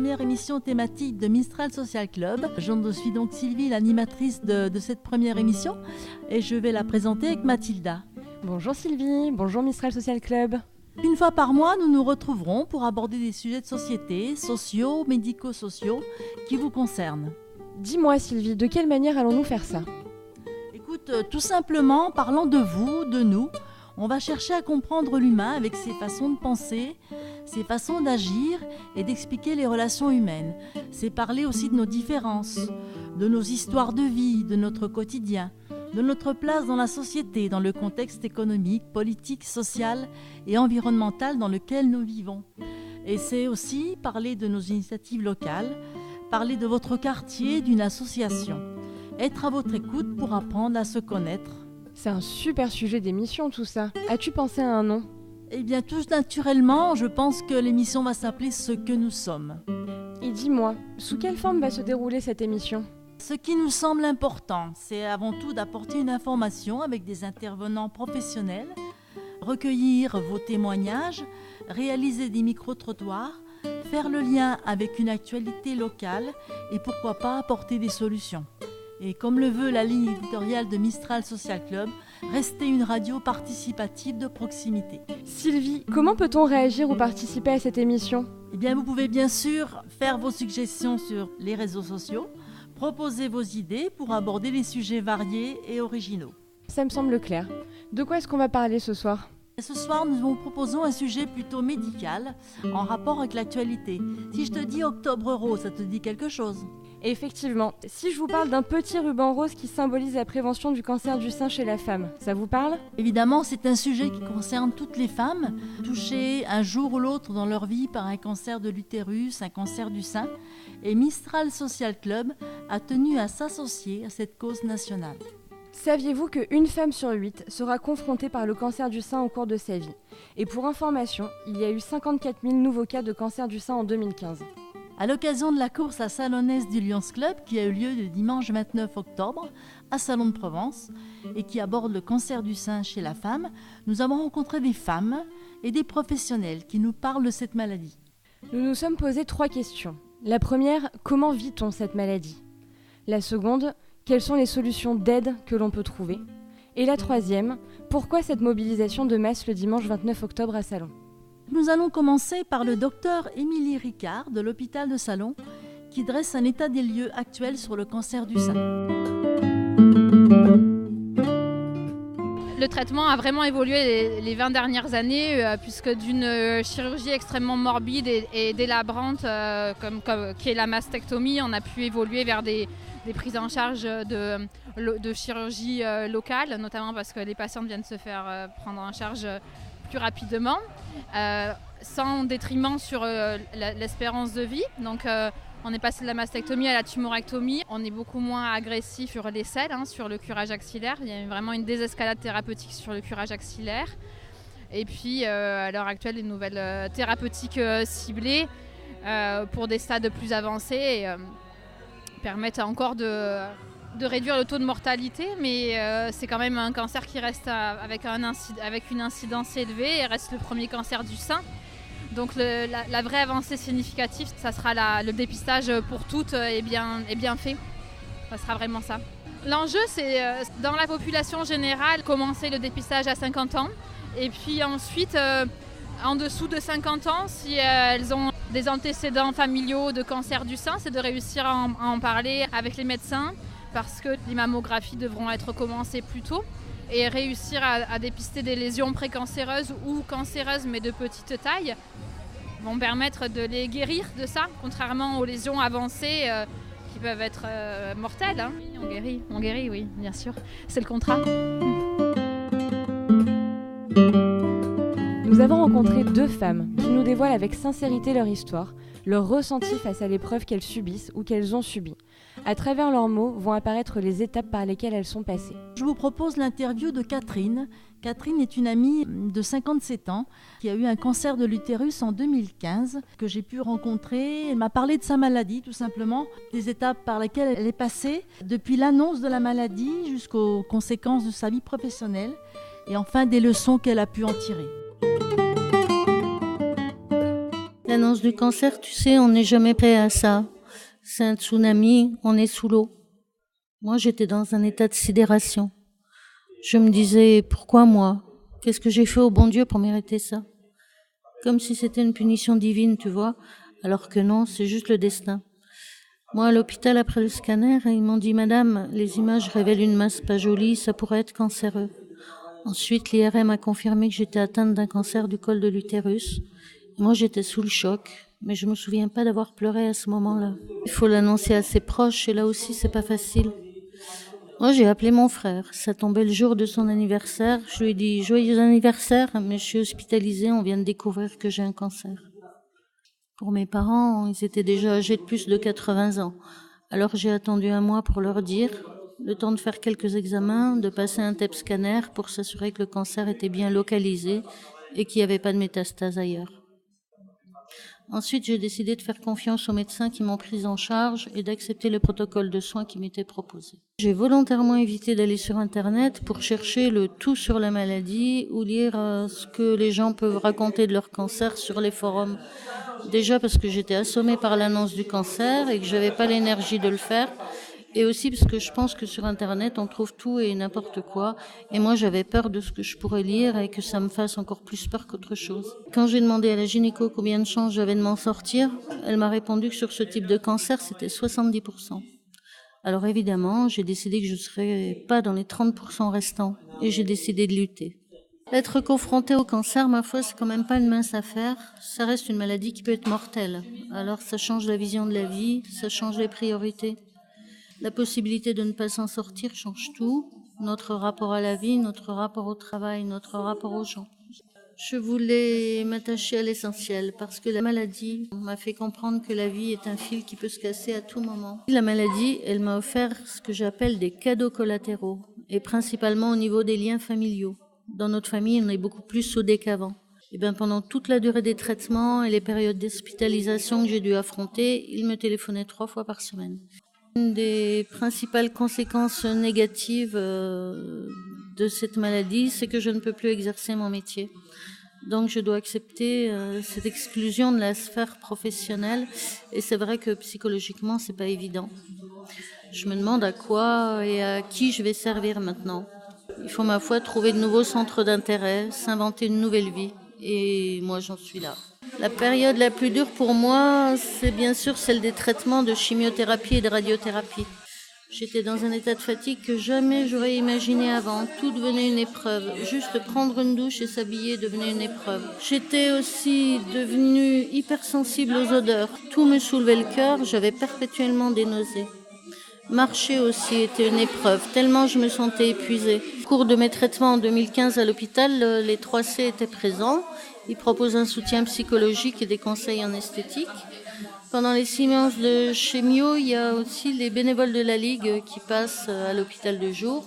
première émission thématique de Mistral Social Club. Je suis donc Sylvie, l'animatrice de cette première émission, et je vais la présenter avec Mathilda. Bonjour Sylvie, bonjour Mistral Social Club. Une fois par mois, nous nous retrouverons pour aborder des sujets de société, sociaux, médico-sociaux, qui vous concernent. Dis-moi Sylvie, de quelle manière allons-nous faire ça ? Écoute, tout simplement, parlant de vous, de nous, on va chercher à comprendre l'humain avec ses façons de penser, ses façons d'agir et d'expliquer les relations humaines. C'est parler aussi de nos différences, de nos histoires de vie, de notre quotidien, de notre place dans la société, dans le contexte économique, politique, social et environnemental dans lequel nous vivons. Et c'est aussi parler de nos initiatives locales, parler de votre quartier, d'une association. Être à votre écoute pour apprendre à se connaître. C'est un super sujet d'émission tout ça. As-tu pensé à un nom ? Eh bien, tout naturellement, je pense que l'émission va s'appeler « Ce que nous sommes ». Et dis-moi, sous quelle forme va se dérouler cette émission ? Ce qui nous semble important, c'est avant tout d'apporter une information avec des intervenants professionnels, recueillir vos témoignages, réaliser des micro-trottoirs, faire le lien avec une actualité locale et pourquoi pas apporter des solutions. Et comme le veut la ligne éditoriale de Mistral Social Club, rester une radio participative de proximité. Sylvie, comment peut-on réagir ou participer à cette émission ? Eh bien, vous pouvez bien sûr faire vos suggestions sur les réseaux sociaux, proposer vos idées pour aborder des sujets variés et originaux. Ça me semble clair. De quoi est-ce qu'on va parler ce soir ? Et ce soir, nous vous proposons un sujet plutôt médical, en rapport avec l'actualité. Si je te dis Octobre Rose, ça te dit quelque chose ? Effectivement, si je vous parle d'un petit ruban rose qui symbolise la prévention du cancer du sein chez la femme, ça vous parle ? Évidemment, c'est un sujet qui concerne toutes les femmes, touchées un jour ou l'autre dans leur vie par un cancer de l'utérus, un cancer du sein. Et Mistral Social Club a tenu à s'associer à cette cause nationale. Saviez-vous qu'une femme sur 8 sera confrontée par le cancer du sein au cours de sa vie ? Et pour information, il y a eu 54 000 nouveaux cas de cancer du sein en 2015. À l'occasion de la course à Salonès du Lions Club, qui a eu lieu le dimanche 29 octobre à Salon de Provence et qui aborde le cancer du sein chez la femme, nous avons rencontré des femmes et des professionnels qui nous parlent de cette maladie. Nous nous sommes posé 3 questions. La première, comment vit-on cette maladie ? La seconde, quelles sont les solutions d'aide que l'on peut trouver ? Et la troisième, pourquoi cette mobilisation de masse le dimanche 29 octobre à Salon ? Nous allons commencer par le docteur Émilie Ricard de l'hôpital de Salon qui dresse un état des lieux actuel sur le cancer du sein. Le traitement a vraiment évolué les 20 dernières années puisque d'une chirurgie extrêmement morbide et délabrante qui est la mastectomie, on a pu évoluer vers des prises en charge de chirurgie locale, notamment parce que les patientes viennent se faire prendre en charge plus rapidement, sans détriment sur l'espérance de vie. Donc on est passé de la mastectomie à la tumorectomie. On est beaucoup moins agressif sur les selles, sur le curage axillaire. Il y a vraiment une désescalade thérapeutique sur le curage axillaire. Et puis à l'heure actuelle, les nouvelles thérapeutiques ciblées pour des stades plus avancés permettent encore de réduire le taux de mortalité, mais c'est quand même un cancer qui reste avec une incidence élevée et reste le premier cancer du sein. Donc la vraie avancée significative, ça sera le dépistage pour toutes et bien fait. Ça sera vraiment ça. L'enjeu, c'est dans la population générale, commencer le dépistage à 50 ans. Et puis ensuite, en dessous de 50 ans, si elles ont des antécédents familiaux de cancer du sein, c'est de réussir à en parler avec les médecins parce que les mammographies devront être commencées plus tôt et réussir à dépister des lésions précancéreuses ou cancéreuses mais de petite taille vont permettre de les guérir de ça, contrairement aux lésions avancées qui peuvent être mortelles. Oui, on guérit, oui, bien sûr. C'est le contrat. Nous avons rencontré 2 femmes qui nous dévoilent avec sincérité leur histoire, leur ressenti face à l'épreuve qu'elles subissent ou qu'elles ont subie. À travers leurs mots vont apparaître les étapes par lesquelles elles sont passées. Je vous propose l'interview de Catherine. Catherine est une amie de 57 ans qui a eu un cancer de l'utérus en 2015 que j'ai pu rencontrer. Elle m'a parlé de sa maladie tout simplement, des étapes par lesquelles elle est passée depuis l'annonce de la maladie jusqu'aux conséquences de sa vie professionnelle et enfin des leçons qu'elle a pu en tirer. L'annonce du cancer, tu sais, on n'est jamais prêt à ça. C'est un tsunami, on est sous l'eau. Moi, j'étais dans un état de sidération. Je me disais, pourquoi moi? Qu'est-ce que j'ai fait au bon Dieu pour mériter ça? Comme si c'était une punition divine, tu vois, alors que non, c'est juste le destin. Moi, à l'hôpital, après le scanner, ils m'ont dit, Madame, les images révèlent une masse pas jolie, ça pourrait être cancéreux. Ensuite, l'IRM a confirmé que j'étais atteinte d'un cancer du col de l'utérus. Moi, j'étais sous le choc, mais je me souviens pas d'avoir pleuré à ce moment-là. Il faut l'annoncer à ses proches, et là aussi, c'est pas facile. Moi, j'ai appelé mon frère. Ça tombait le jour de son anniversaire. Je lui ai dit « Joyeux anniversaire, mais je suis hospitalisée, on vient de découvrir que j'ai un cancer. » Pour mes parents, ils étaient déjà âgés de plus de 80 ans. Alors j'ai attendu un mois pour leur dire, le temps de faire quelques examens, de passer un TEP scanner pour s'assurer que le cancer était bien localisé et qu'il n'y avait pas de métastase ailleurs. Ensuite, j'ai décidé de faire confiance aux médecins qui m'ont prise en charge et d'accepter le protocole de soins qui m'était proposé. J'ai volontairement évité d'aller sur Internet pour chercher le tout sur la maladie ou lire ce que les gens peuvent raconter de leur cancer sur les forums. Déjà parce que j'étais assommée par l'annonce du cancer et que j'avais pas l'énergie de le faire. Et aussi parce que je pense que sur Internet, on trouve tout et n'importe quoi. Et moi, j'avais peur de ce que je pourrais lire et que ça me fasse encore plus peur qu'autre chose. Quand j'ai demandé à la gynéco combien de chances j'avais de m'en sortir, elle m'a répondu que sur ce type de cancer, c'était 70%. Alors évidemment, j'ai décidé que je ne serais pas dans les 30% restants. Et j'ai décidé de lutter. Être confronté au cancer, ma foi, c'est quand même pas une mince affaire. Ça reste une maladie qui peut être mortelle. Alors ça change la vision de la vie, ça change les priorités. La possibilité de ne pas s'en sortir change tout, notre rapport à la vie, notre rapport au travail, notre rapport aux gens. Je voulais m'attacher à l'essentiel parce que la maladie m'a fait comprendre que la vie est un fil qui peut se casser à tout moment. La maladie, elle m'a offert ce que j'appelle des cadeaux collatéraux et principalement au niveau des liens familiaux. Dans notre famille, on est beaucoup plus soudés qu'avant. Et bien, pendant toute la durée des traitements et les périodes d'hospitalisation que j'ai dû affronter, il me téléphonait 3 fois par semaine. Une des principales conséquences négatives de cette maladie, c'est que je ne peux plus exercer mon métier. Donc je dois accepter cette exclusion de la sphère professionnelle et c'est vrai que psychologiquement, c'est pas évident. Je me demande à quoi et à qui je vais servir maintenant. Il faut, ma foi, trouver de nouveaux centres d'intérêt, s'inventer une nouvelle vie et moi j'en suis là. La période la plus dure pour moi, c'est bien sûr celle des traitements de chimiothérapie et de radiothérapie. J'étais dans un état de fatigue que jamais j'aurais imaginé avant. Tout devenait une épreuve. Juste prendre une douche et s'habiller devenait une épreuve. J'étais aussi devenue hypersensible aux odeurs. Tout me soulevait le cœur, j'avais perpétuellement des nausées. Marcher aussi était une épreuve, tellement je me sentais épuisée. Au cours de mes traitements en 2015 à l'hôpital, les 3C étaient présents. Ils proposent un soutien psychologique et des conseils en esthétique. Pendant les 6 séances de chimio, il y a aussi les bénévoles de la Ligue qui passent à l'hôpital de jour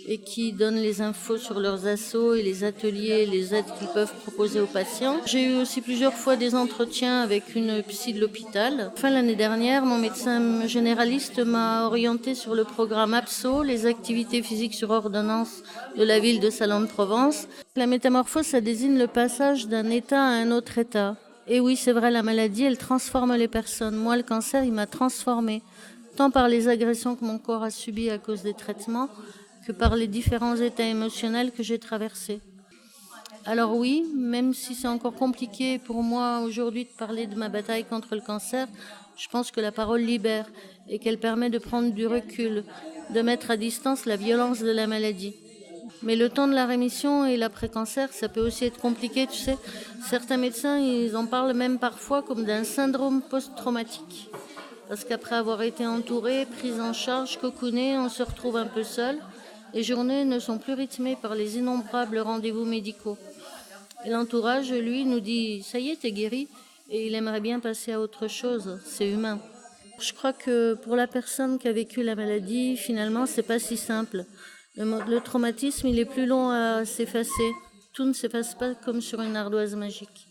et qui donnent les infos sur leurs assos et les ateliers et les aides qu'ils peuvent proposer aux patients. J'ai eu aussi plusieurs fois des entretiens avec une psy de l'hôpital. Fin l'année dernière, mon médecin généraliste m'a orientée sur le programme APSO, les activités physiques sur ordonnance de la ville de Salon-de-Provence. La métamorphose, ça désigne le passage d'un état à un autre état. Et oui, c'est vrai, la maladie, elle transforme les personnes. Moi, le cancer, il m'a transformée, tant par les agressions que mon corps a subies à cause des traitements, que par les différents états émotionnels que j'ai traversés. Alors oui, même si c'est encore compliqué pour moi aujourd'hui de parler de ma bataille contre le cancer, je pense que la parole libère et qu'elle permet de prendre du recul, de mettre à distance la violence de la maladie. Mais le temps de la rémission et l'après-cancer, ça peut aussi être compliqué, tu sais. Certains médecins, ils en parlent même parfois comme d'un syndrome post-traumatique. Parce qu'après avoir été entouré, pris en charge, cocooné, on se retrouve un peu seul. Les journées ne sont plus rythmées par les innombrables rendez-vous médicaux. Et l'entourage, lui, nous dit « ça y est, t'es guéri » et il aimerait bien passer à autre chose. C'est humain. Je crois que pour la personne qui a vécu la maladie, finalement, c'est pas si simple. Le traumatisme, il est plus long à s'effacer. Tout ne s'efface pas comme sur une ardoise magique.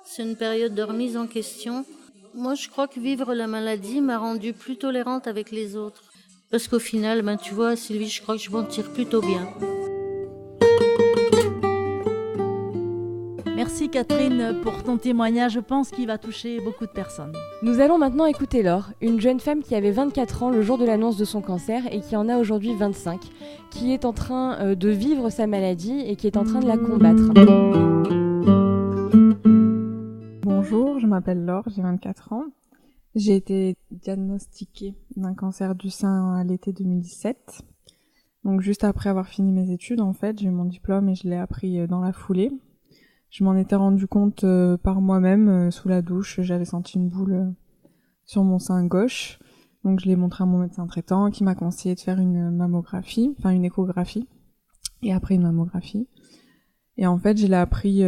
C'est une période de remise en question. Moi, je crois que vivre la maladie m'a rendue plus tolérante avec les autres. Parce qu'au final, tu vois, Sylvie, je crois que je m'en tire plutôt bien. Merci Catherine pour ton témoignage, je pense qu'il va toucher beaucoup de personnes. Nous allons maintenant écouter Laure, une jeune femme qui avait 24 ans le jour de l'annonce de son cancer et qui en a aujourd'hui 25, qui est en train de vivre sa maladie et qui est en train de la combattre. Bonjour, je m'appelle Laure, j'ai 24 ans. J'ai été diagnostiquée d'un cancer du sein à l'été 2017. Donc juste après avoir fini mes études, en fait, j'ai eu mon diplôme et je l'ai appris dans la foulée. Je m'en étais rendu compte par moi-même, sous la douche, j'avais senti une boule sur mon sein gauche. Donc je l'ai montré à mon médecin traitant qui m'a conseillé de faire une mammographie, enfin une échographie, et après une mammographie. Et en fait, je l'ai appris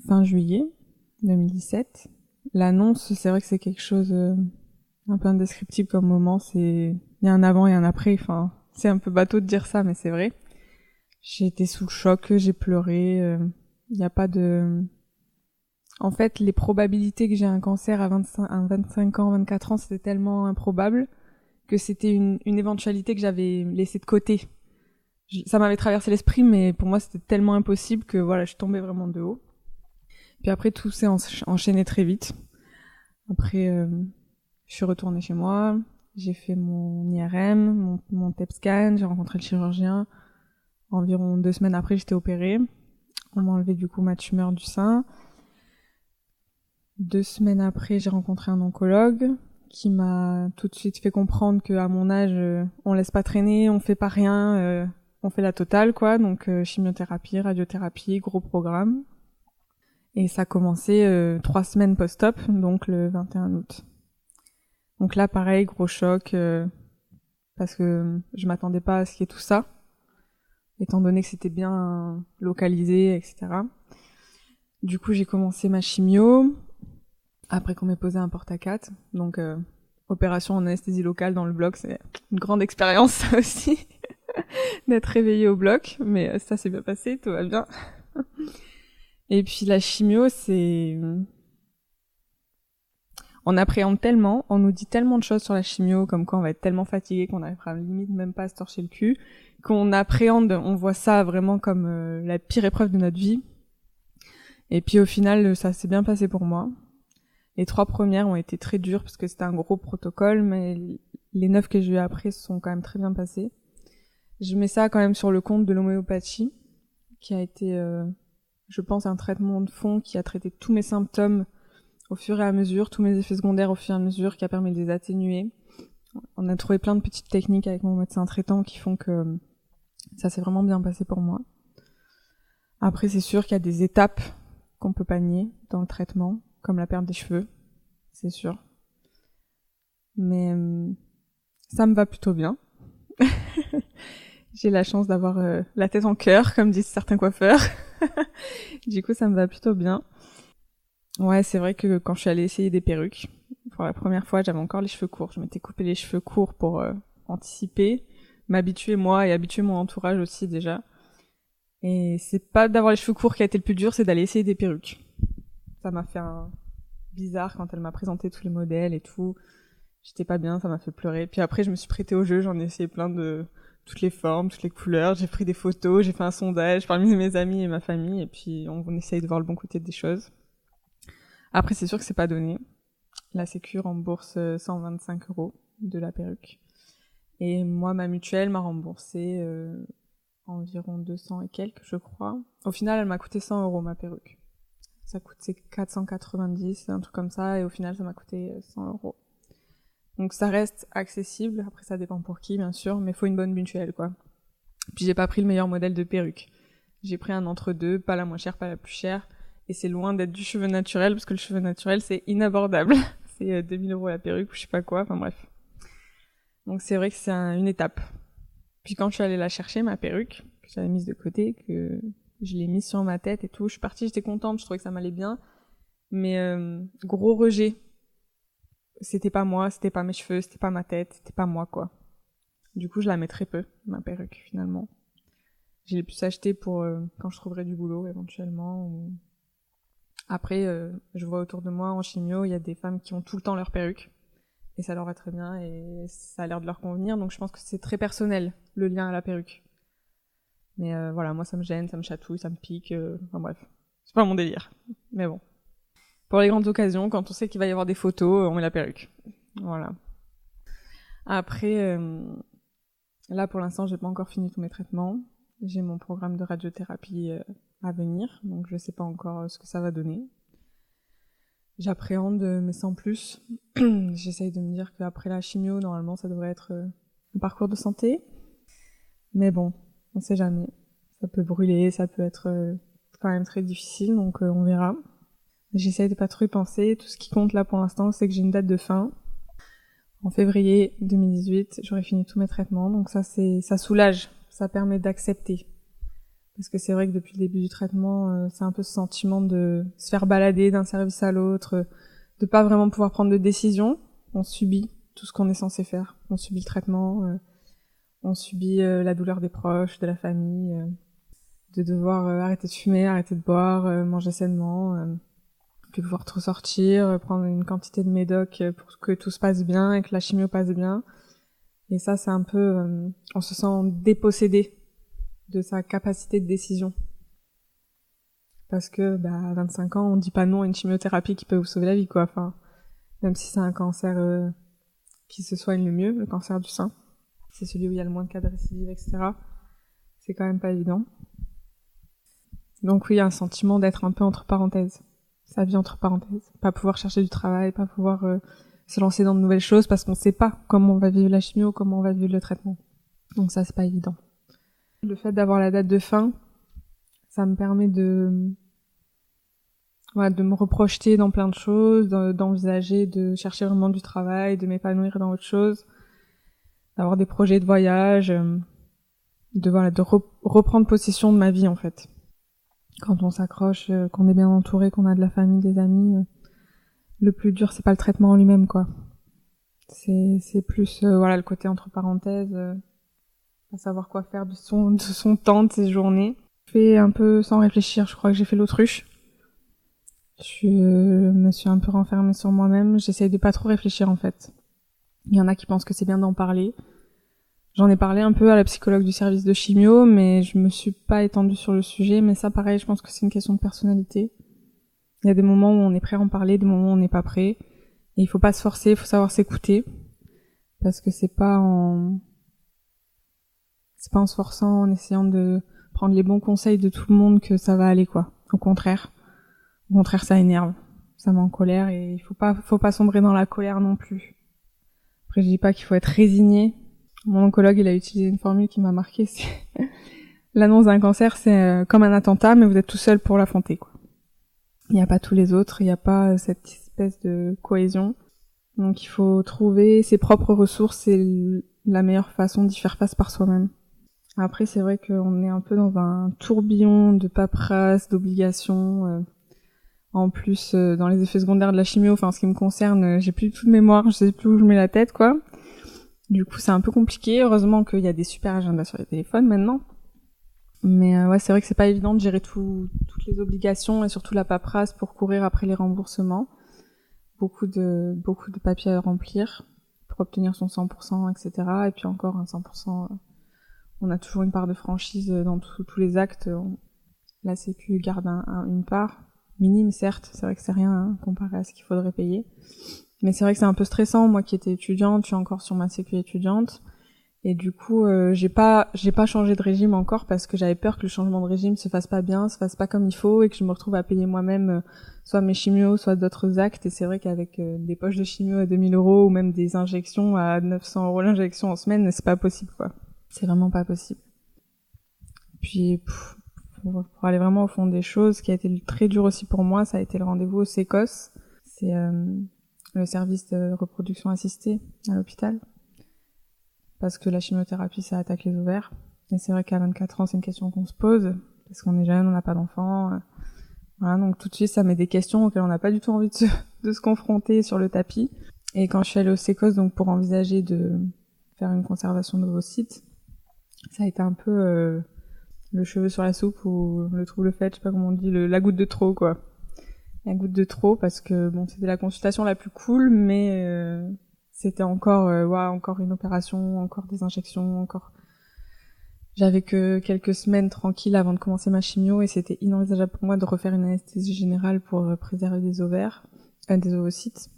fin juillet 2017. L'annonce, c'est vrai que c'est quelque chose un peu indescriptible comme moment, il y a un avant et un après, enfin, c'est un peu bateau de dire ça, mais c'est vrai. J'ai été sous le choc, j'ai pleuré, il n'y a pas de... En fait, les probabilités que j'ai un cancer à 25 ans, 24 ans, c'était tellement improbable que c'était une éventualité que j'avais laissée de côté. Ça m'avait traversé l'esprit, mais pour moi, c'était tellement impossible que voilà, je suis tombée vraiment de haut. Puis après, tout s'est enchaîné très vite. Après, je suis retournée chez moi, j'ai fait mon IRM, mon TEP scan, j'ai rencontré le chirurgien. Environ 2 semaines après, j'étais opérée. On m'a enlevé du coup ma tumeur du sein. 2 semaines après, j'ai rencontré un oncologue qui m'a tout de suite fait comprendre qu'à mon âge, on laisse pas traîner, on fait pas rien, on fait la totale quoi. Donc chimiothérapie, radiothérapie, gros programme. Et ça a commencé 3 semaines post-op, donc le 21 août. Donc là, pareil, gros choc, parce que je m'attendais pas à ce qu'il y ait tout ça, étant donné que c'était bien localisé, etc. Du coup, j'ai commencé ma chimio, après qu'on m'ait posé un porte-à-4. Donc, opération en anesthésie locale dans le bloc, c'est une grande expérience, ça aussi, d'être réveillée au bloc. Mais ça s'est bien passé, tout va bien. Et puis la chimio, on appréhende tellement, on nous dit tellement de choses sur la chimio, comme quoi on va être tellement fatigué qu'on n'arrivera limite même pas à se torcher le cul, qu'on appréhende, on voit ça vraiment comme la pire épreuve de notre vie. Et puis au final, ça s'est bien passé pour moi. Les 3 premières ont été très dures parce que c'était un gros protocole, mais les 9 que j'ai eu après se sont quand même très bien passées. Je mets ça quand même sur le compte de l'homéopathie, qui a été, je pense, un traitement de fond qui a traité tous mes symptômes au fur et à mesure, tous mes effets secondaires au fur et à mesure, qui a permis de les atténuer. On a trouvé plein de petites techniques avec mon médecin traitant qui font que ça s'est vraiment bien passé pour moi. Après, c'est sûr qu'il y a des étapes qu'on peut pas nier dans le traitement, comme la perte des cheveux, c'est sûr. Mais ça me va plutôt bien. J'ai la chance d'avoir la tête en cœur, comme disent certains coiffeurs. Du coup, ça me va plutôt bien. Ouais, c'est vrai que quand je suis allée essayer des perruques, pour la première fois, j'avais encore les cheveux courts. Je m'étais coupé les cheveux courts pour anticiper, m'habituer moi et habituer mon entourage aussi déjà. Et c'est pas d'avoir les cheveux courts qui a été le plus dur, c'est d'aller essayer des perruques. Ça m'a fait un bizarre quand elle m'a présenté tous les modèles et tout. J'étais pas bien, ça m'a fait pleurer. Puis après, je me suis prêtée au jeu, j'en ai essayé plein de toutes les formes, toutes les couleurs. J'ai pris des photos, j'ai fait un sondage parmi mes amis et ma famille, et puis on essaye de voir le bon côté des choses. Après, c'est sûr que c'est pas donné. La Sécu rembourse 125 € de la perruque. Et moi, ma mutuelle m'a remboursé environ 200 et quelques, je crois. Au final, elle m'a coûté 100 € ma perruque. Ça coûtait 490, un truc comme ça, et au final, ça m'a coûté 100 €. Donc ça reste accessible. Après, ça dépend pour qui, bien sûr, mais faut une bonne mutuelle, quoi. Puis j'ai pas pris le meilleur modèle de perruque. J'ai pris un entre-deux, pas la moins chère, pas la plus chère. Et c'est loin d'être du cheveu naturel, parce que le cheveu naturel, c'est inabordable. C'est 2000 € la perruque ou je sais pas quoi, enfin bref. Donc c'est vrai que c'est une étape. Puis quand je suis allée la chercher, ma perruque, que j'avais mise de côté, que je l'ai mise sur ma tête et tout, je suis partie, j'étais contente, je trouvais que ça m'allait bien. Mais gros rejet. C'était pas moi, c'était pas mes cheveux, c'était pas ma tête, c'était pas moi, quoi. Du coup, je la mets très peu, ma perruque, finalement. Je l'ai pu s'acheter pour quand je trouverai du boulot, éventuellement, ou... Après, je vois autour de moi en chimio, il y a des femmes qui ont tout le temps leur perruque et ça leur va très bien et ça a l'air de leur convenir. Donc je pense que c'est très personnel, le lien à la perruque. Mais voilà, moi ça me gêne, ça me chatouille, ça me pique, enfin bref. C'est pas mon délire. Mais bon. Pour les grandes occasions, quand on sait qu'il va y avoir des photos, on met la perruque. Voilà. Après, là pour l'instant, j'ai pas encore fini tous mes traitements. J'ai mon programme de radiothérapie à venir, donc je sais pas encore ce que ça va donner. J'appréhende, mais sans plus. J'essaye de me dire qu'après la chimio, normalement, ça devrait être un parcours de santé. Mais bon, on sait jamais. Ça peut brûler, ça peut être quand même très difficile, donc on verra. J'essaye de pas trop y penser. Tout ce qui compte là pour l'instant, c'est que j'ai une date de fin. En février 2018, j'aurai fini tous mes traitements, donc ça soulage, ça permet d'accepter. Parce que c'est vrai que depuis le début du traitement, c'est un peu ce sentiment de se faire balader d'un service à l'autre, de pas vraiment pouvoir prendre de décision. On subit tout ce qu'on est censé faire. On subit le traitement, on subit la douleur des proches, de la famille, de devoir arrêter de fumer, arrêter de boire, manger sainement, de pouvoir trop sortir, prendre une quantité de médoc pour que tout se passe bien et que la chimio passe bien. Et ça, c'est un peu... on se sent dépossédé de sa capacité de décision. Parce que, à 25 ans, on dit pas non à une chimiothérapie qui peut vous sauver la vie, quoi. Enfin, même si c'est un cancer qui se soigne le mieux, le cancer du sein. C'est celui où il y a le moins de cas de récidive, etc. C'est quand même pas évident. Donc oui, il y a un sentiment d'être un peu entre parenthèses. Sa vie entre parenthèses. Pas pouvoir chercher du travail, pas pouvoir se lancer dans de nouvelles choses parce qu'on sait pas comment on va vivre la chimio, comment on va vivre le traitement. Donc ça, c'est pas évident. Le fait d'avoir la date de fin, ça me permet de me reprojeter dans plein de choses, d'envisager, de chercher vraiment du travail, de m'épanouir dans autre chose, d'avoir des projets de voyage, de reprendre possession de ma vie en fait. Quand on s'accroche, qu'on est bien entouré, qu'on a de la famille, des amis, le plus dur c'est pas le traitement en lui-même quoi. C'est plus le côté entre parenthèses. À savoir quoi faire de son temps, de ses journées. Je fais un peu sans réfléchir, je crois que j'ai fait l'autruche. Je me suis un peu renfermée sur moi-même, j'essaye de pas trop réfléchir en fait. Il y en a qui pensent que c'est bien d'en parler. J'en ai parlé un peu à la psychologue du service de chimio, mais je me suis pas étendue sur le sujet, mais ça pareil, je pense que c'est une question de personnalité. Il y a des moments où on est prêt à en parler, des moments où on n'est pas prêt. Et il faut pas se forcer, il faut savoir s'écouter. Parce que c'est pas en se forçant, en essayant de prendre les bons conseils de tout le monde que ça va aller, quoi. Au contraire, ça énerve. Ça met en colère et il faut pas sombrer dans la colère non plus. Après, je dis pas qu'il faut être résigné. Mon oncologue, il a utilisé une formule qui m'a marquée, c'est l'annonce d'un cancer, c'est comme un attentat, mais vous êtes tout seul pour l'affronter, quoi. Il n'y a pas tous les autres, il n'y a pas cette espèce de cohésion. Donc il faut trouver ses propres ressources et la meilleure façon d'y faire face par soi-même. Après, c'est vrai qu'on est un peu dans un tourbillon de paperasse, d'obligations. En plus, dans les effets secondaires de la chimio, enfin, en ce qui me concerne, j'ai plus du tout de mémoire, je sais plus où je mets la tête, quoi. Du coup, c'est un peu compliqué. Heureusement qu'il y a des super agendas sur les téléphones maintenant. Mais c'est vrai que c'est pas évident de gérer toutes les obligations et surtout la paperasse pour courir après les remboursements. Beaucoup de papiers à remplir pour obtenir son 100%, etc. Et puis encore un 100%... on a toujours une part de franchise dans tous les actes. La Sécu garde une part, minime certes, c'est vrai que c'est rien comparé à ce qu'il faudrait payer. Mais c'est vrai que c'est un peu stressant, moi qui étais étudiante, je suis encore sur ma Sécu étudiante. Et du coup, j'ai pas changé de régime encore parce que j'avais peur que le changement de régime se fasse pas bien, se fasse pas comme il faut et que je me retrouve à payer moi-même soit mes chimios, soit d'autres actes. Et c'est vrai qu'avec des poches de chimio à 2000 € ou même des injections à 900 € l'injection en semaine, c'est pas possible, quoi. C'est vraiment pas possible. Puis, pour aller vraiment au fond des choses, ce qui a été très dur aussi pour moi, ça a été le rendez-vous au SECOS. C'est le service de reproduction assistée à l'hôpital. Parce que la chimiothérapie, ça attaque les ovaires. Et c'est vrai qu'à 24 ans, c'est une question qu'on se pose. Parce qu'on est jeune, on n'a pas d'enfant. Voilà, donc tout de suite, ça met des questions auxquelles on n'a pas du tout envie de se confronter sur le tapis. Et quand je suis allée au SECOS, donc pour envisager de faire une conservation de l'ovocyte, ça a été un peu le cheveu sur la soupe ou le trouble fait, je sais pas comment on dit, la goutte de trop, quoi. La goutte de trop, parce que bon, c'était la consultation la plus cool, mais c'était encore une opération, encore des injections, encore J'avais que quelques semaines tranquilles avant de commencer ma chimio et c'était inenvisageable pour moi de refaire une anesthésie générale pour préserver des ovaires, des ovocytes.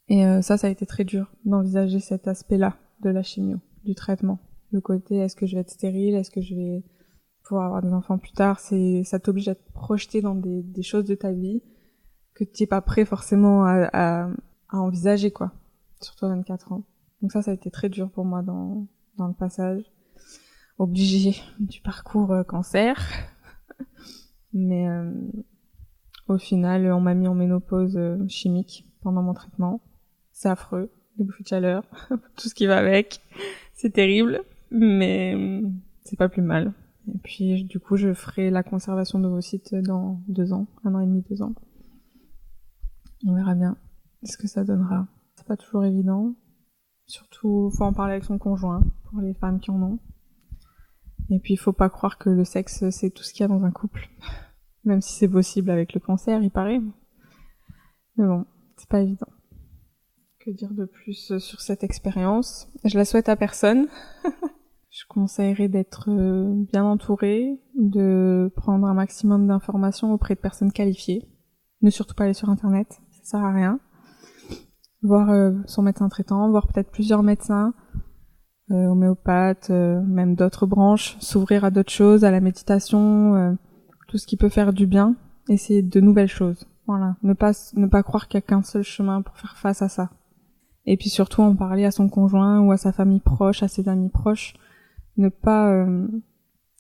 Et ça a été très dur d'envisager cet aspect-là de la chimio, du traitement. Le côté, est-ce que je vais être stérile, est-ce que je vais pouvoir avoir des enfants plus tard, ça t'oblige à te projeter dans des choses de ta vie que tu n'es pas prêt forcément à envisager, quoi. Surtout à 24 ans. Donc ça a été très dur pour moi dans le passage. Obligé du parcours cancer. Mais au final, on m'a mis en ménopause chimique pendant mon traitement. C'est affreux, des bouffées de chaleur, tout ce qui va avec. C'est terrible, mais c'est pas plus mal. Et puis du coup, je ferai la conservation d'ovocytes dans 2 ans, 1 an et demi, 2 ans. On verra bien ce que ça donnera. C'est pas toujours évident. Surtout, faut en parler avec son conjoint, pour les femmes qui en ont. Et puis, il faut pas croire que le sexe, c'est tout ce qu'il y a dans un couple. Même si c'est possible avec le cancer, il paraît. Mais bon, c'est pas évident. Que dire de plus sur cette expérience? Je la souhaite à personne. Je conseillerais d'être bien entouré, de prendre un maximum d'informations auprès de personnes qualifiées. Ne surtout pas aller sur Internet, ça sert à rien. Voir son médecin traitant, voir peut-être plusieurs médecins, homéopathes, même d'autres branches, s'ouvrir à d'autres choses, à la méditation, tout ce qui peut faire du bien, essayer de nouvelles choses. Voilà, ne pas croire qu'il n'y a qu'un seul chemin pour faire face à ça. Et puis surtout en parler à son conjoint ou à sa famille proche, à ses amis proches. Ne pas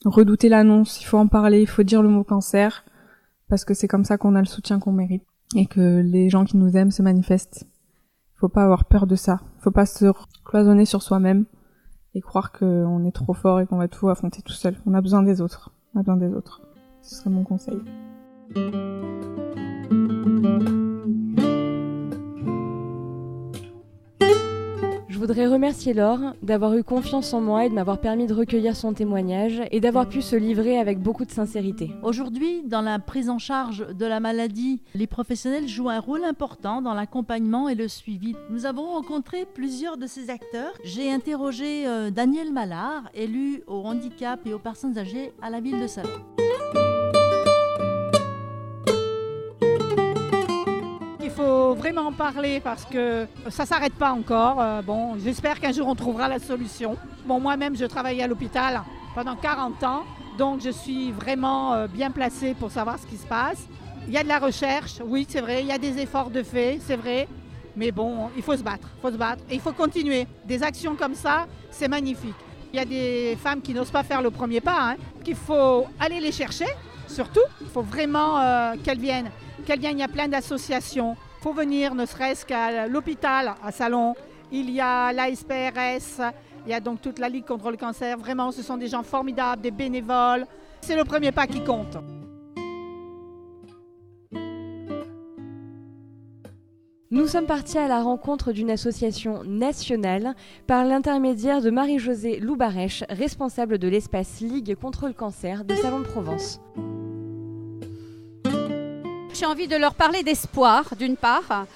redouter l'annonce, il faut en parler, il faut dire le mot cancer, parce que c'est comme ça qu'on a le soutien qu'on mérite et que les gens qui nous aiment se manifestent. Il faut pas avoir peur de ça, il faut pas se cloisonner sur soi-même et croire qu'on est trop fort et qu'on va tout affronter tout seul. On a besoin des autres, Ce serait mon conseil. Je voudrais remercier Laure d'avoir eu confiance en moi et de m'avoir permis de recueillir son témoignage et d'avoir pu se livrer avec beaucoup de sincérité. Aujourd'hui, dans la prise en charge de la maladie, les professionnels jouent un rôle important dans l'accompagnement et le suivi. Nous avons rencontré plusieurs de ces acteurs. J'ai interrogé Daniel Mallard, élu au handicap et aux personnes âgées à la ville de Salon. Il faut vraiment en parler parce que ça ne s'arrête pas encore. J'espère qu'un jour on trouvera la solution. Moi-même, je travaillais à l'hôpital pendant 40 ans, donc je suis vraiment bien placée pour savoir ce qui se passe. Il y a de la recherche, oui, c'est vrai, il y a des efforts de fait, c'est vrai, mais bon, il faut se battre, et il faut continuer. Des actions comme ça, c'est magnifique. Il y a des femmes qui n'osent pas faire le premier pas, qu'il faut aller les chercher, surtout. Il faut vraiment qu'elles viennent. Il y a plein d'associations. Il faut venir, ne serait-ce qu'à l'hôpital, à Salon. Il y a l'ASPRS, il y a donc toute la Ligue contre le cancer. Vraiment, ce sont des gens formidables, des bénévoles. C'est le premier pas qui compte. Nous sommes partis à la rencontre d'une association nationale par l'intermédiaire de Marie-Josée Loubarèche, responsable de l'espace Ligue contre le cancer de Salon de Provence. J'ai envie de leur parler d'espoir, d'une part,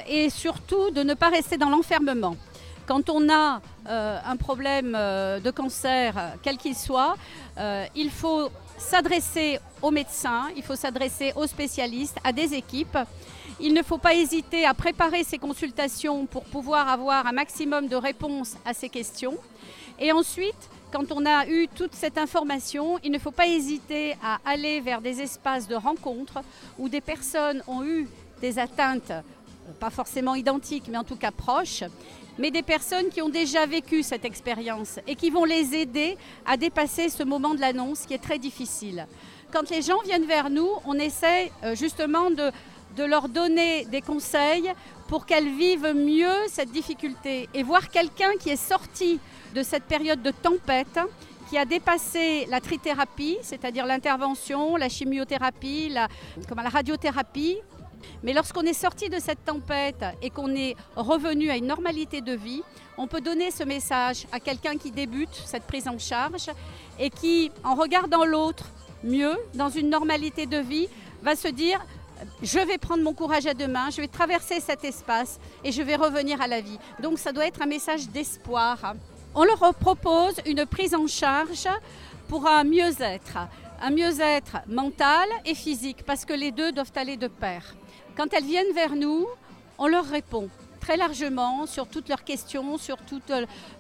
et surtout de ne pas rester dans l'enfermement. Quand on a un problème de cancer, quel qu'il soit, il faut s'adresser aux médecins, il faut s'adresser aux spécialistes, à des équipes. Il ne faut pas hésiter à préparer ces consultations pour pouvoir avoir un maximum de réponses à ces questions. Et ensuite, quand on a eu toute cette information, il ne faut pas hésiter à aller vers des espaces de rencontre où des personnes ont eu des atteintes, pas forcément identiques, mais en tout cas proches, mais des personnes qui ont déjà vécu cette expérience et qui vont les aider à dépasser ce moment de l'annonce qui est très difficile. Quand les gens viennent vers nous, on essaie justement de leur donner des conseils pour qu'elles vivent mieux cette difficulté et voir quelqu'un qui est sorti de cette période de tempête, qui a dépassé la trithérapie, c'est-à-dire l'intervention, la chimiothérapie, la radiothérapie. Mais lorsqu'on est sorti de cette tempête et qu'on est revenu à une normalité de vie, on peut donner ce message à quelqu'un qui débute cette prise en charge et qui, en regardant l'autre mieux, dans une normalité de vie, va se dire « je vais prendre mon courage à deux mains, je vais traverser cet espace et je vais revenir à la vie ». Donc ça doit être un message d'espoir on leur propose une prise en charge pour un mieux-être mental et physique, parce que les deux doivent aller de pair. Quand elles viennent vers nous, on leur répond très largement sur toutes leurs questions, sur toutes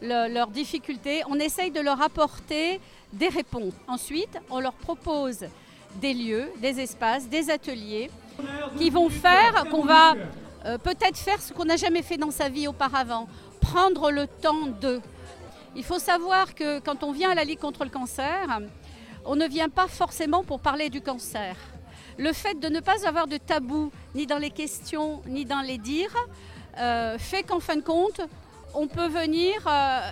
leurs difficultés. On essaye de leur apporter des réponses. Ensuite, on leur propose des lieux, des espaces, des ateliers qui vont faire qu'on va peut-être faire ce qu'on n'a jamais fait dans sa vie auparavant, prendre le temps d'eux. Il faut savoir que quand on vient à la Ligue contre le cancer, on ne vient pas forcément pour parler du cancer. Le fait de ne pas avoir de tabou, ni dans les questions, ni dans les dires, fait qu'en fin de compte, on peut venir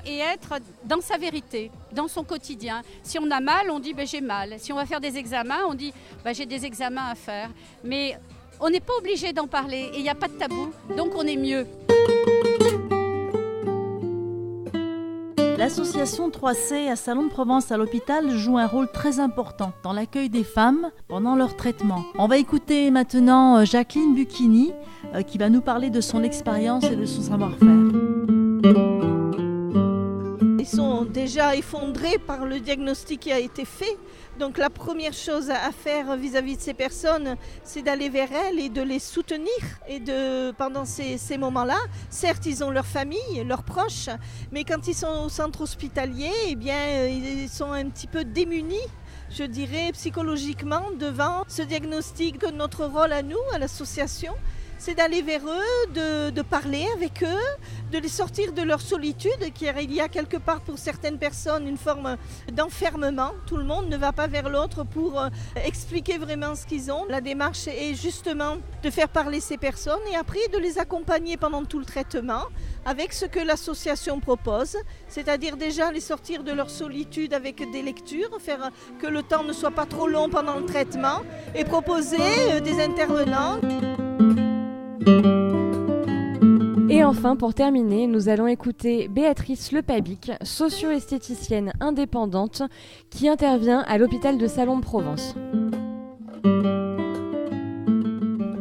et être dans sa vérité, dans son quotidien. Si on a mal, on dit j'ai mal. Si on va faire des examens, on dit j'ai des examens à faire. Mais on n'est pas obligé d'en parler et il n'y a pas de tabou, donc on est mieux. L'association 3C à Salon de Provence à l'hôpital joue un rôle très important dans l'accueil des femmes pendant leur traitement. On va écouter maintenant Jacqueline Bucchini qui va nous parler de son expérience et de son savoir-faire. Ils sont déjà effondrés par le diagnostic qui a été fait. Donc la première chose à faire vis-à-vis de ces personnes, c'est d'aller vers elles et de les soutenir. Et pendant ces moments-là, certes, ils ont leur famille, leurs proches, mais quand ils sont au centre hospitalier, ils sont un petit peu démunis, je dirais, psychologiquement, devant ce diagnostic. Notre rôle à nous, à l'association, c'est d'aller vers eux, de parler avec eux, de les sortir de leur solitude, car il y a quelque part pour certaines personnes une forme d'enfermement. Tout le monde ne va pas vers l'autre pour expliquer vraiment ce qu'ils ont. La démarche est justement de faire parler ces personnes et après de les accompagner pendant tout le traitement avec ce que l'association propose, c'est-à-dire déjà les sortir de leur solitude avec des lectures, faire que le temps ne soit pas trop long pendant le traitement et proposer des intervenants. Et enfin, pour terminer, nous allons écouter Béatrice Lepabic, socio-esthéticienne indépendante, qui intervient à l'hôpital de Salon de Provence.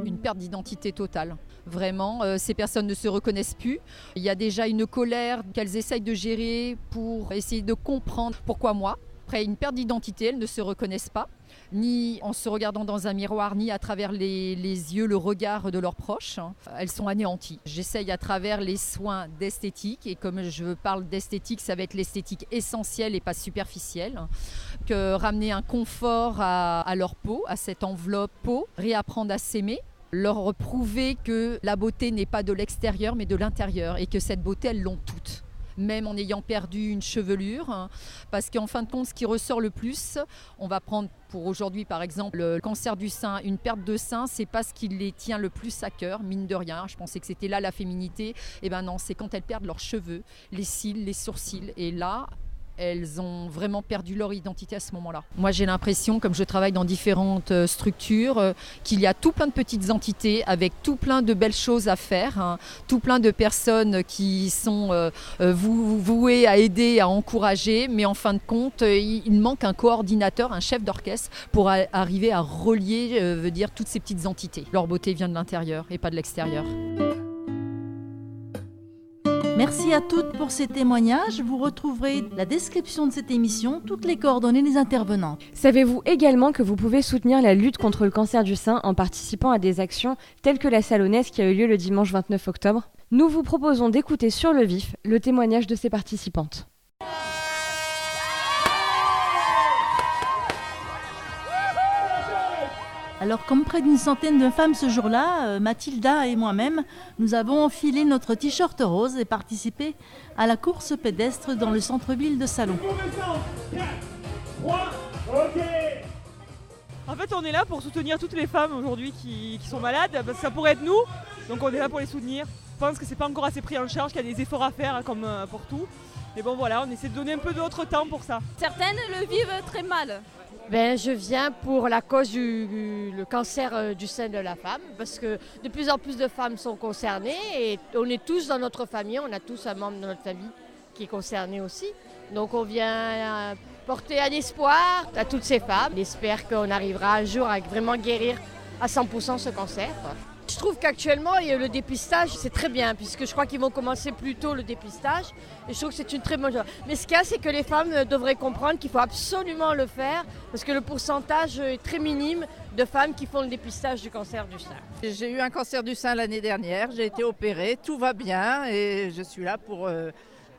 Une perte d'identité totale. Vraiment, ces personnes ne se reconnaissent plus. Il y a déjà une colère qu'elles essayent de gérer pour essayer de comprendre pourquoi moi. Après une perte d'identité, elles ne se reconnaissent pas, ni en se regardant dans un miroir, ni à travers les yeux, le regard de leurs proches. Elles sont anéanties. J'essaye à travers les soins d'esthétique, et comme je parle d'esthétique, ça va être l'esthétique essentielle et pas superficielle, que ramener un confort à leur peau, à cette enveloppe peau, réapprendre à s'aimer, leur prouver que la beauté n'est pas de l'extérieur mais de l'intérieur, et que cette beauté, elles l'ont toutes. Même en ayant perdu une chevelure, parce qu'en fin de compte, ce qui ressort le plus, on va prendre pour aujourd'hui par exemple le cancer du sein, une perte de sein, c'est pas ce qui les tient le plus à cœur, mine de rien. Je pensais que c'était là la féminité, et ben non, c'est quand elles perdent leurs cheveux, les cils, les sourcils, et là, elles ont vraiment perdu leur identité à ce moment-là. Moi, j'ai l'impression, comme je travaille dans différentes structures, qu'il y a tout plein de petites entités avec tout plein de belles choses à faire, tout plein de personnes qui sont vouées à aider, à encourager, mais en fin de compte, il manque un coordinateur, un chef d'orchestre pour arriver à relier toutes ces petites entités. Leur beauté vient de l'intérieur et pas de l'extérieur. Merci à toutes pour ces témoignages. Vous retrouverez la description de cette émission, toutes les coordonnées des intervenants. Savez-vous également que vous pouvez soutenir la lutte contre le cancer du sein en participant à des actions telles que la Salonnaise qui a eu lieu le dimanche 29 octobre ? Nous vous proposons d'écouter sur le vif le témoignage de ces participantes. Alors, comme près d'une centaine de femmes ce jour-là, Mathilda et moi-même, nous avons enfilé notre t-shirt rose et participé à la course pédestre dans le centre-ville de Salon. En fait, on est là pour soutenir toutes les femmes aujourd'hui qui sont malades, parce que ça pourrait être nous, donc on est là pour les soutenir. Je pense que c'est pas encore assez pris en charge, qu'il y a des efforts à faire comme pour tout. Mais bon voilà, on essaie de donner un peu d'autre temps pour ça. Certaines le vivent très mal. Je viens pour la cause le cancer du sein de la femme, parce que de plus en plus de femmes sont concernées et on est tous dans notre famille, on a tous un membre de notre famille qui est concerné aussi. Donc on vient porter un espoir à toutes ces femmes. On espère qu'on arrivera un jour à vraiment guérir à 100% ce cancer. Je trouve qu'actuellement, le dépistage, c'est très bien, puisque je crois qu'ils vont commencer plus tôt le dépistage. Et je trouve que c'est une très bonne chose. Mais ce qu'il y a, c'est que les femmes devraient comprendre qu'il faut absolument le faire, parce que le pourcentage est très minime de femmes qui font le dépistage du cancer du sein. J'ai eu un cancer du sein l'année dernière, j'ai été opérée, tout va bien et je suis là pour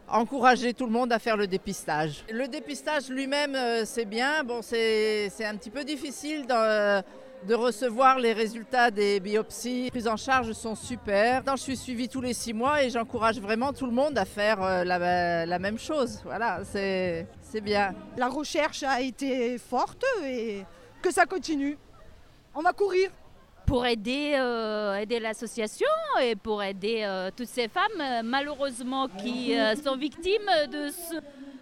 encourager tout le monde à faire le dépistage. Le dépistage lui-même, c'est bien. Bon, c'est un petit peu difficile de recevoir les résultats des biopsies. Les prises en charge sont super. Je suis suivie tous les 6 mois et j'encourage vraiment tout le monde à faire la même chose. Voilà, c'est bien. La recherche a été forte et que ça continue. On va courir. Pour aider l'association et pour aider toutes ces femmes, malheureusement, qui sont victimes de ce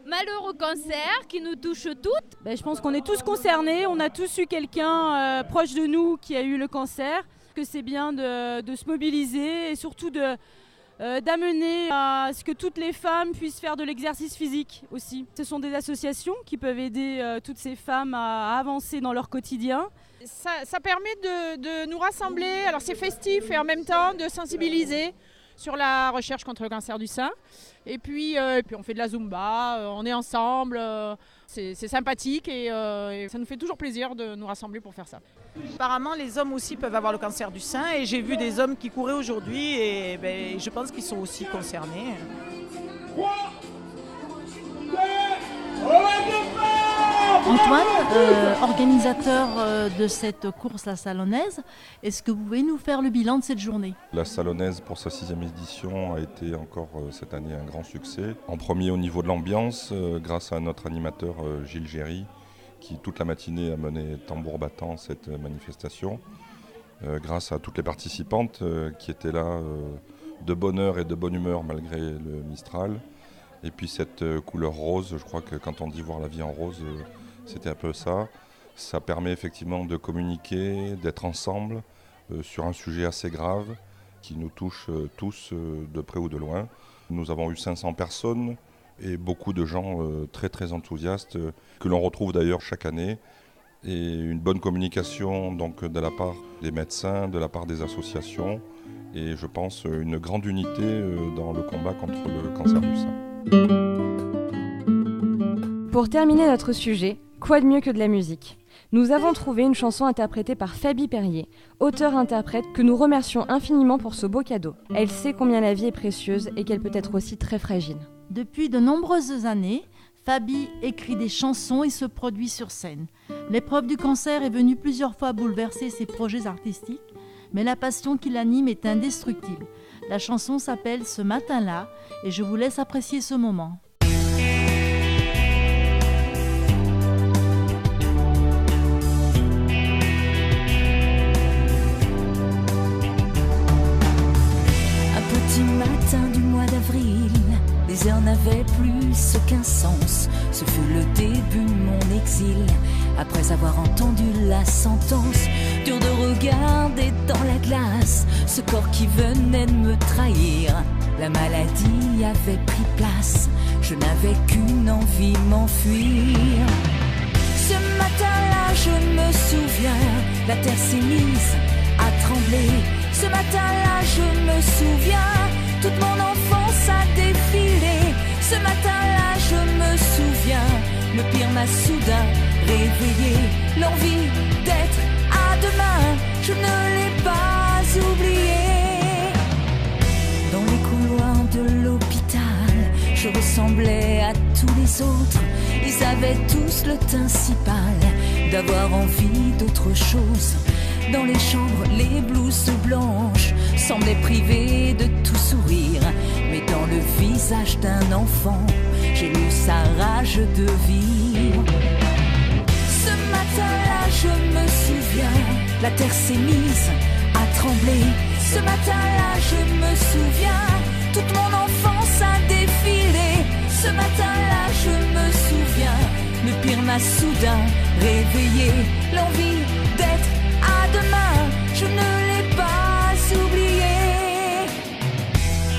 malheureux cancer qui nous touche toutes. Je pense qu'on est tous concernés, on a tous eu quelqu'un proche de nous qui a eu le cancer, que c'est bien de se mobiliser et surtout d'amener à ce que toutes les femmes puissent faire de l'exercice physique aussi. Ce sont des associations qui peuvent aider toutes ces femmes à avancer dans leur quotidien. Ça permet de nous rassembler, alors c'est festif et en même temps de sensibiliser sur la recherche contre le cancer du sein. Et puis on fait de la Zumba, on est ensemble, c'est sympathique et ça nous fait toujours plaisir de nous rassembler pour faire ça. Apparemment, les hommes aussi peuvent avoir le cancer du sein et j'ai vu des hommes qui couraient aujourd'hui et je pense qu'ils sont aussi concernés. Antoine, organisateur de cette course La Salonnaise, est-ce que vous pouvez nous faire le bilan de cette journée ? La Salonnaise, pour sa 6e édition, a été encore cette année un grand succès. En premier au niveau de l'ambiance, grâce à notre animateur Gilles Géry, qui toute la matinée a mené tambour battant cette manifestation. Grâce à toutes les participantes qui étaient là de bonne heure et de bonne humeur malgré le Mistral. Et puis cette couleur rose, je crois que quand on dit voir la vie en rose, c'était un peu ça. Ça permet effectivement de communiquer, d'être ensemble sur un sujet assez grave qui nous touche tous de près ou de loin. Nous avons eu 500 personnes et beaucoup de gens très très enthousiastes que l'on retrouve d'ailleurs chaque année. Et une bonne communication donc de la part des médecins, de la part des associations et je pense une grande unité dans le combat contre le cancer du sein. Pour terminer notre sujet, quoi de mieux que de la musique ? Nous avons trouvé une chanson interprétée par Fabi Perrier, auteure-interprète que nous remercions infiniment pour ce beau cadeau. Elle sait combien la vie est précieuse et qu'elle peut être aussi très fragile. Depuis de nombreuses années, Fabi écrit des chansons et se produit sur scène. L'épreuve du cancer est venue plusieurs fois bouleverser ses projets artistiques, mais la passion qui l'anime est indestructible. La chanson s'appelle « Ce matin-là » et je vous laisse apprécier ce moment. Un petit matin du mois d'avril, les heures n'avaient plus aucun sens. Ce fut le début de mon exil. Après avoir entendu la sentence, dur de regarder dans la glace ce corps qui venait de me trahir. La maladie avait pris place, je n'avais qu'une envie, m'enfuir. Ce matin-là, je me souviens, la terre s'est mise à trembler. Ce matin-là, je me souviens, toute mon enfance a défilé. Ce matin-là, je me souviens, le pire m'a soudain réveillé. L'envie d'être à demain, je ne l'ai pas oublié. Dans les couloirs de l'hôpital, je ressemblais à tous les autres. Ils avaient tous le teint si pâle d'avoir envie d'autre chose. Dans les chambres, les blouses blanches semblaient privées de tout sourire. Mais dans le visage d'un enfant, j'ai lu sa rage de vivre. Ce matin-là, je me souviens, la terre s'est mise à trembler. Ce matin-là, je me souviens, toute mon enfance a défilé. Ce matin-là, je me souviens, le pire m'a soudain réveillé. L'envie d'être à demain, je ne l'ai pas oublié.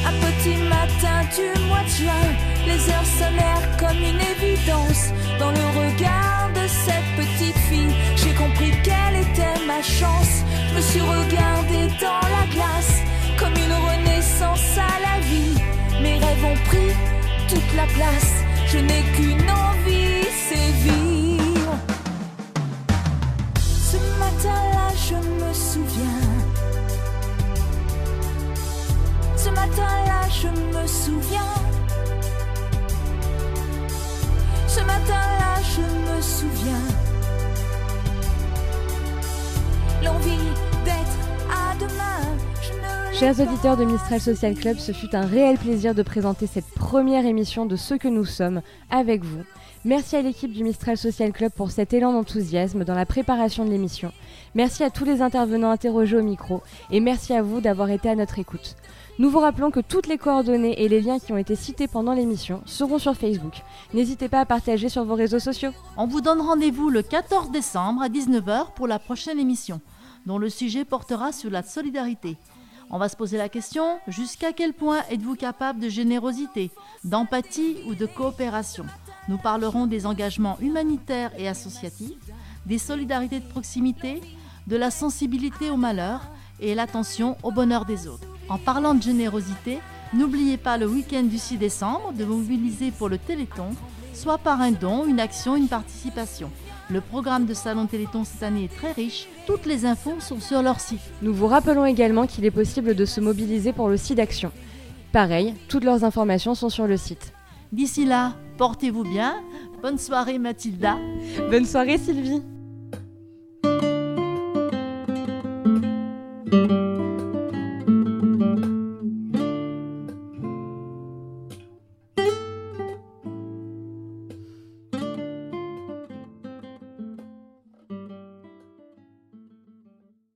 Un petit matin du mois de juin, les heures sonnèrent comme une évidence. Dans le regard de cette petite fille, j'ai compris quelle était ma chance. Je me suis regardée dans la glace, comme une renaissance à la vie. Mes rêves ont pris toute la place, je n'ai qu'une envie, c'est vivre. Ce matin-là, je me souviens. Ce matin-là, je me souviens. Ce matin-là, je me souviens. L'envie d'être à demain. Chers auditeurs de Mistral Social Club, ce fut un réel plaisir de présenter cette première émission de Ce que nous sommes avec vous. Merci à l'équipe du Mistral Social Club pour cet élan d'enthousiasme dans la préparation de l'émission. Merci à tous les intervenants interrogés au micro et merci à vous d'avoir été à notre écoute. Nous vous rappelons que toutes les coordonnées et les liens qui ont été cités pendant l'émission seront sur Facebook. N'hésitez pas à partager sur vos réseaux sociaux. On vous donne rendez-vous le 14 décembre à 19h pour la prochaine émission, dont le sujet portera sur la solidarité. On va se poser la question, jusqu'à quel point êtes-vous capable de générosité, d'empathie ou de coopération ? Nous parlerons des engagements humanitaires et associatifs, des solidarités de proximité, de la sensibilité au malheur et l'attention au bonheur des autres. En parlant de générosité, n'oubliez pas le week-end du 6 décembre de vous mobiliser pour le Téléthon, soit par un don, une action, une participation. Le programme de Salon Téléthon cette année est très riche. Toutes les infos sont sur leur site. Nous vous rappelons également qu'il est possible de se mobiliser pour le SIDAction. Pareil, toutes leurs informations sont sur le site. D'ici là, portez-vous bien. Bonne soirée Mathilda. Bonne soirée Sylvie.